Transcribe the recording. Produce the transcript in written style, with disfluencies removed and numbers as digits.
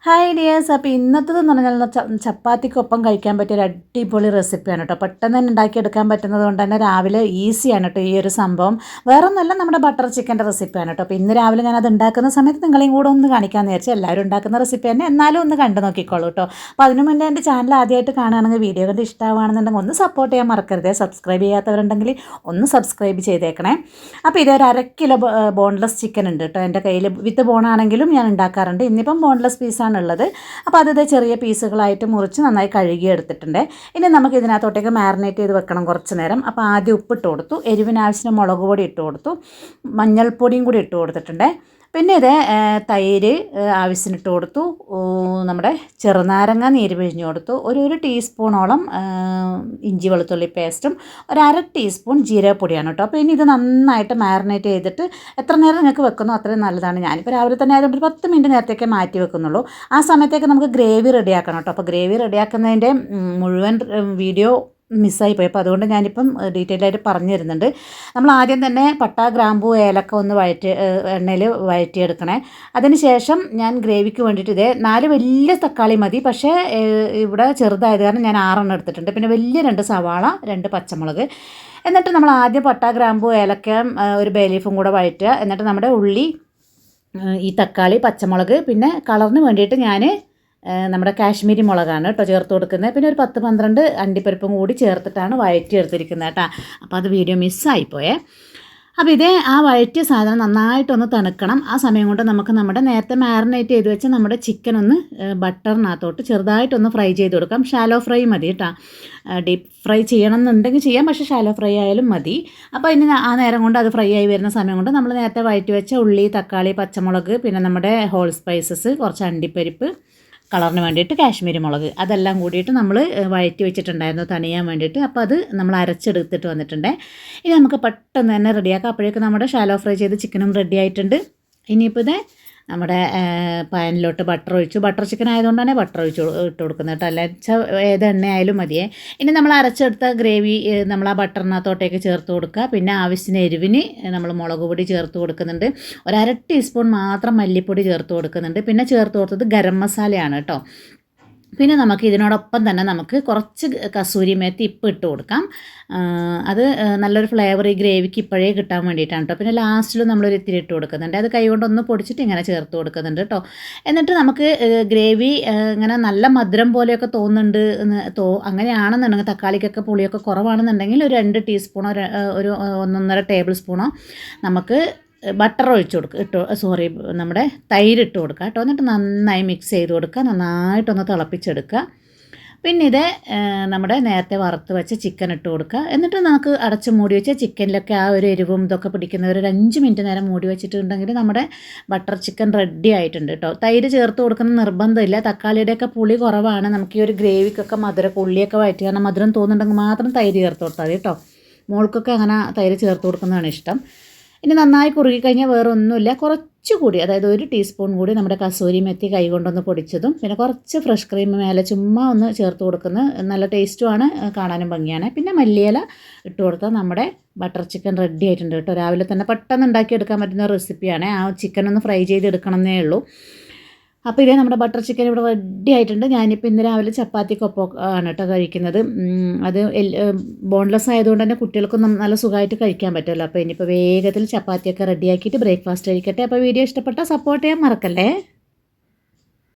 Hi dears. അപ്പോൾ ഇന്നത്തേതെന്ന് പറഞ്ഞാൽ ചപ്പാത്തിക്കൊപ്പം കഴിക്കാൻ പറ്റിയ ഒരു അടിപൊളി റെസിപ്പിയാണ് കേട്ടോ. പെട്ടെന്ന് തന്നെ ഉണ്ടാക്കിയെടുക്കാൻ പറ്റുന്നത് കൊണ്ട് തന്നെ രാവിലെ ഈസിയാണ് കേട്ടോ ഈ ഒരു സംഭവം. വേറെ ഒന്നല്ല, നമ്മുടെ ബട്ടർ ചിക്കൻ്റെ റെസിപ്പിയാണ് കേട്ടോ. അപ്പോൾ ഇന്ന് രാവിലെ ഞാനത് ഉണ്ടാക്കുന്ന സമയത്ത് നിങ്ങളെയും കൂടെ ഒന്ന് കാണിക്കാമെന്ന് വിചാരിച്ചു. എല്ലാവരും ഉണ്ടാക്കുന്ന റെസിപ്പി തന്നെ, എന്നാലും ഒന്ന് കണ്ടു നോക്കിക്കോളൂ കേട്ടോ. അപ്പോൾ അതിനു മുന്നേ എൻ്റെ ചാനൽ ആദ്യമായിട്ട് കാണുകയാണെങ്കിൽ വീഡിയോ കണ്ട് ഇഷ്ടമാണെന്നുണ്ടെങ്കിൽ ഒന്ന് സപ്പോർട്ട് ചെയ്യാൻ മറക്കരുത്. സബ്സ്ക്രൈബ് ചെയ്യാത്തവരുണ്ടെങ്കിൽ ഒന്ന് സബ്സ്ക്രൈബ് ചെയ്തേക്കണേ. അപ്പോൾ ഇതൊരു 1/2 കിലോ ബോൺലെസ് ചിക്കൻ ഉണ്ട് കേട്ടോ എൻ്റെ കയ്യിൽ. വിത്ത് ബോണാണെങ്കിലും ഞാൻ ഉണ്ടാക്കാറുണ്ട്. ഇന്നിപ്പം ബോൺലെസ് പീസാണ് ഉള്ളത്. അപ്പോൾ അത് ചെറിയ പീസുകളായിട്ട് മുറിച്ച് നന്നായി കഴുകി എടുത്തിട്ടുണ്ട്. ഇനി നമുക്ക് ഇതിനകത്തോട്ടേക്ക് മാരിനേറ്റ് ചെയ്ത് വെക്കണം കുറച്ച് നേരം. അപ്പോൾ ആദ്യം ഉപ്പിട്ട് കൊടുത്തു, എരിവിനാവശ്യത്തിന് മുളക് പൊടി ഇട്ട് കൊടുത്തു, മഞ്ഞൾപ്പൊടിയും കൂടി ഇട്ട് കൊടുത്തിട്ടുണ്ട്. പിന്നെ ഇത് തൈര് ആവശ്യത്തിന് ഇട്ട് കൊടുത്തു, നമ്മുടെ ചെറുനാരങ്ങ നീര് പിഴിഞ്ഞ് കൊടുത്തു, ഒരു ടീസ്പൂണോളം ഇഞ്ചി വെളുത്തുള്ളി പേസ്റ്റും, 1/2 ടീസ്പൂൺ ജീരകപ്പൊടിയാണ് കേട്ടോ. അപ്പോൾ ഇനി ഇത് നന്നായിട്ട് മാരിനേറ്റ് ചെയ്തിട്ട് എത്ര നേരം നിങ്ങൾക്ക് വെക്കുന്നോ അത്രയും നല്ലതാണ്. ഞാനിപ്പോൾ രാവിലെ തന്നെ ആയതുകൊണ്ട് 10 മിനിറ്റ് നേരത്തേക്ക് മാറ്റി വെക്കുന്നുള്ളൂ. ആ സമയത്തേക്ക് നമുക്ക് ഗ്രേവി റെഡിയാക്കണം കേട്ടോ. അപ്പോൾ ഗ്രേവി റെഡിയാക്കുന്നതിൻ്റെ മുഴുവൻ വീഡിയോ മിസ്സായിപ്പോയി. അപ്പോൾ അതുകൊണ്ട് ഞാനിപ്പം ഡീറ്റെയിൽ ആയിട്ട് പറഞ്ഞു തരുന്നുണ്ട്. നമ്മൾ ആദ്യം തന്നെ പട്ട, ഗ്രാമ്പൂ, ഏലക്ക ഒന്ന് എണ്ണയിൽ വഴറ്റിയെടുക്കണേ. അതിന് ശേഷം ഞാൻ ഗ്രേവിക്ക് വേണ്ടിയിട്ട് 4 വലിയ തക്കാളി മതി. പക്ഷേ ഇവിടെ ചെറുതായത് കാരണം ഞാൻ 6 എടുത്തിട്ടുണ്ട്. പിന്നെ വലിയ 2 സവാള, 2 പച്ചമുളക്. എന്നിട്ട് നമ്മൾ ആദ്യം പട്ട, ഗ്രാമ്പൂ, ഏലക്ക, ഒരു ബേ ലീഫും കൂടെ വഴറ്റുക. എന്നിട്ട് നമ്മുടെ ഉള്ളി, ഈ തക്കാളി, പച്ചമുളക്, പിന്നെ കളറിന് വേണ്ടിയിട്ട് ഞാൻ നമ്മുടെ കാശ്മീരി മുളകാണ് കേട്ടോ ചേർത്ത് കൊടുക്കുന്നത്. പിന്നെ ഒരു 10-12 അണ്ടിപ്പരിപ്പും കൂടി ചേർത്തിട്ടാണ് വഴറ്റിയെടുത്തിരിക്കുന്നത് കേട്ടോ. അപ്പോൾ അത് വീഡിയോ മിസ്സായിപ്പോയേ. അപ്പോൾ ആ വഴറ്റിയ സാധനം നന്നായിട്ടൊന്ന് തണുക്കണം. ആ സമയം കൊണ്ട് നമുക്ക് നമ്മുടെ നേരത്തെ മാരിനേറ്റ് ചെയ്ത് വെച്ച് നമ്മുടെ ചിക്കൻ ഒന്ന് ബട്ടറിനകത്തോട്ട് ചെറുതായിട്ടൊന്ന് ഫ്രൈ ചെയ്ത് കൊടുക്കാം. ഷാലോ ഫ്രൈ മതി കേട്ടോ. ഡീപ്പ് ഫ്രൈ ചെയ്യണം എന്നുണ്ടെങ്കിൽ ചെയ്യാം, പക്ഷേ ഷാലോ ഫ്രൈ ആയാലും മതി. അപ്പോൾ ഇനി ആ നേരം കൊണ്ട് അത് ഫ്രൈ ആയി വരുന്ന സമയം കൊണ്ട് നമ്മൾ നേരത്തെ വഴറ്റി വെച്ച ഉള്ളി, തക്കാളി, പച്ചമുളക്, പിന്നെ നമ്മുടെ ഹോൾ സ്പൈസസ്, കുറച്ച് അണ്ടിപ്പരിപ്പ്, കളറിന് വേണ്ടിയിട്ട് കാശ്മീരി മുളക്, അതെല്ലാം കൂടിയിട്ട് നമ്മൾ വഴറ്റി വെച്ചിട്ടുണ്ടായിരുന്നു തണിയാൻ വേണ്ടിയിട്ട്. അപ്പോൾ അത് നമ്മൾ അരച്ചെടുത്തിട്ട് വന്നിട്ടുണ്ട്. ഇനി നമുക്ക് പെട്ടെന്ന് തന്നെ റെഡിയാക്കാം. അപ്പോഴേക്കും നമ്മുടെ ഷാലോ ഫ്രൈ ചെയ്ത് ചിക്കനും റെഡി ആയിട്ടുണ്ട്. ഇനിയിപ്പോൾ നമ്മുടെ പാനിലോട്ട് ബട്ടർ ഒഴിച്ചു. ബട്ടർ ചിക്കൻ ആയതുകൊണ്ട് തന്നെ ബട്ടർ ഇട്ട് കൊടുക്കുന്നത് കേട്ടോ. അല്ല ഏത് എണ്ണയായാലും മതിയേ. ഇനി നമ്മൾ അരച്ചെടുത്ത ഗ്രേവി നമ്മൾ ആ ബട്ടറിനകത്തോട്ടേക്ക് ചേർത്ത് കൊടുക്കുക. പിന്നെ ആവശ്യത്തിന് എരിവിന് നമ്മൾ മുളക് പൊടി ചേർത്ത് കൊടുക്കുന്നുണ്ട്. 1/2 ടീസ്പൂൺ മാത്രം മല്ലിപ്പൊടി ചേർത്ത് കൊടുക്കുന്നുണ്ട്. പിന്നെ ചേർത്ത് കൊടുത്തത് ഗരം മസാലയാണ് കേട്ടോ. പിന്നെ നമുക്ക് ഇതിനോടൊപ്പം തന്നെ നമുക്ക് കുറച്ച് കസൂരി മേത്തി ഇപ്പം ഇട്ട് കൊടുക്കാം. അത് നല്ലൊരു ഫ്ലേവർ ഈ ഗ്രേവിക്ക് ഇപ്പോഴേ കിട്ടാൻ വേണ്ടിയിട്ടാണ് കേട്ടോ. പിന്നെ ലാസ്റ്റിൽ നമ്മളൊരു ഇത്തിരി ഇട്ട് കൊടുക്കുന്നുണ്ട്. അത് കൈ കൊണ്ടൊന്ന് പൊടിച്ചിട്ട് ഇങ്ങനെ ചേർത്ത് കൊടുക്കുന്നുണ്ട് കേട്ടോ. എന്നിട്ട് നമുക്ക് ഗ്രേവി ഇങ്ങനെ നല്ല മധുരം പോലെയൊക്കെ തോന്നുന്നുണ്ട് അങ്ങനെയാണെന്നുണ്ടെങ്കിൽ, തക്കാളിക്കൊക്കെ പുളിയൊക്കെ കുറവാണെന്നുണ്ടെങ്കിൽ ഒരു 2 ടീസ്പൂണോ ഒരു 1.5 ടേബിൾ സ്പൂണോ നമുക്ക് ബട്ടർ ഒഴിച്ച് കൊടുക്കുക, നമ്മുടെ തൈര് ഇട്ട് കൊടുക്കുക കേട്ടോ. എന്നിട്ട് നന്നായി മിക്സ് ചെയ്ത് കൊടുക്കുക, നന്നായിട്ടൊന്ന് തിളപ്പിച്ചെടുക്കുക. പിന്നെ നമ്മുടെ നേരത്തെ വറുത്ത് വെച്ച ചിക്കൻ ഇട്ട് കൊടുക്കുക. എന്നിട്ട് നമുക്ക് അടച്ച് മൂടി വെച്ച ചിക്കനിലൊക്കെ ആ ഒരു എരിവും ഇതൊക്കെ പിടിക്കുന്ന ഒരു 5 മിനിറ്റ് നേരം മൂടി വെച്ചിട്ടുണ്ടെങ്കിൽ നമ്മുടെ ബട്ടർ ചിക്കൻ റെഡി ആയിട്ടുണ്ട് കേട്ടോ. തൈര് ചേർത്ത് കൊടുക്കുന്ന നിർബന്ധമില്ല. തക്കാളിയുടെയൊക്കെ പുളി കുറവാണ്. നമുക്ക് ഈ ഒരു ഗ്രേവിക്കൊക്കെ ഉള്ളിയൊക്കെ വഴറ്റി കാരണം മധുരം തോന്നുന്നുണ്ടെങ്കിൽ മാത്രം തൈര് ചേർത്ത് കൊടുത്താൽ മതി കേട്ടോ. മോൾക്കൊക്കെ അങ്ങനെ തൈര് ചേർത്ത് കൊടുക്കുന്നതാണ് ഇഷ്ടം. ഇനി നന്നായി കുറുകി കഴിഞ്ഞാൽ വേറെ ഒന്നുമില്ല, കുറച്ചുകൂടി, അതായത് 1 ടീസ്പൂൺ കൂടി നമ്മുടെ കസൂരി മെത്തി കൈ കൊണ്ടൊന്ന് പൊടിച്ചതും, പിന്നെ കുറച്ച് ഫ്രഷ് ക്രീം മേലെ ചുമ്മാ ഒന്ന് ചേർത്ത് കൊടുക്കുന്നത് നല്ല ടേസ്റ്റുമാണ്, കാണാനും ഭംഗിയാണ്. പിന്നെ മല്ലിയില ഇട്ട് കൊടുത്താൽ നമ്മുടെ ബട്ടർ ചിക്കൻ റെഡി ആയിട്ടുണ്ട് കേട്ടോ. രാവിലെ തന്നെ പെട്ടെന്ന് ഉണ്ടാക്കിയെടുക്കാൻ പറ്റുന്ന റെസിപ്പിയാണ്. ആ ചിക്കൻ ഒന്ന് ഫ്രൈ ചെയ്തെടുക്കണമെന്നേ ഉള്ളൂ. അപ്പോൾ നമ്മുടെ ബട്ടർ ചിക്കൻ ഇവിടെ റെഡി ആയിട്ടുണ്ട്. ഞാനിപ്പോൾ ഇന്ന് രാവിലെ ചപ്പാത്തിക്കൊപ്പം ആണ് കേട്ടോ കഴിക്കുന്നത്. അത് ബോൺലെസ് ആയതുകൊണ്ട് തന്നെ കുട്ടികൾക്കൊന്നും നല്ല സുഖമായിട്ട് കഴിക്കാൻ പറ്റുമല്ലോ. അപ്പോൾ ഇനിയിപ്പോൾ വേഗത്തിൽ ചപ്പാത്തിയൊക്കെ റെഡിയാക്കിയിട്ട് ബ്രേക്ക്ഫാസ്റ്റ് കഴിക്കട്ടെ. അപ്പോൾ വീഡിയോ ഇഷ്ടപ്പെട്ടാൽ സപ്പോർട്ട് ചെയ്യാൻ മറക്കല്ലേ.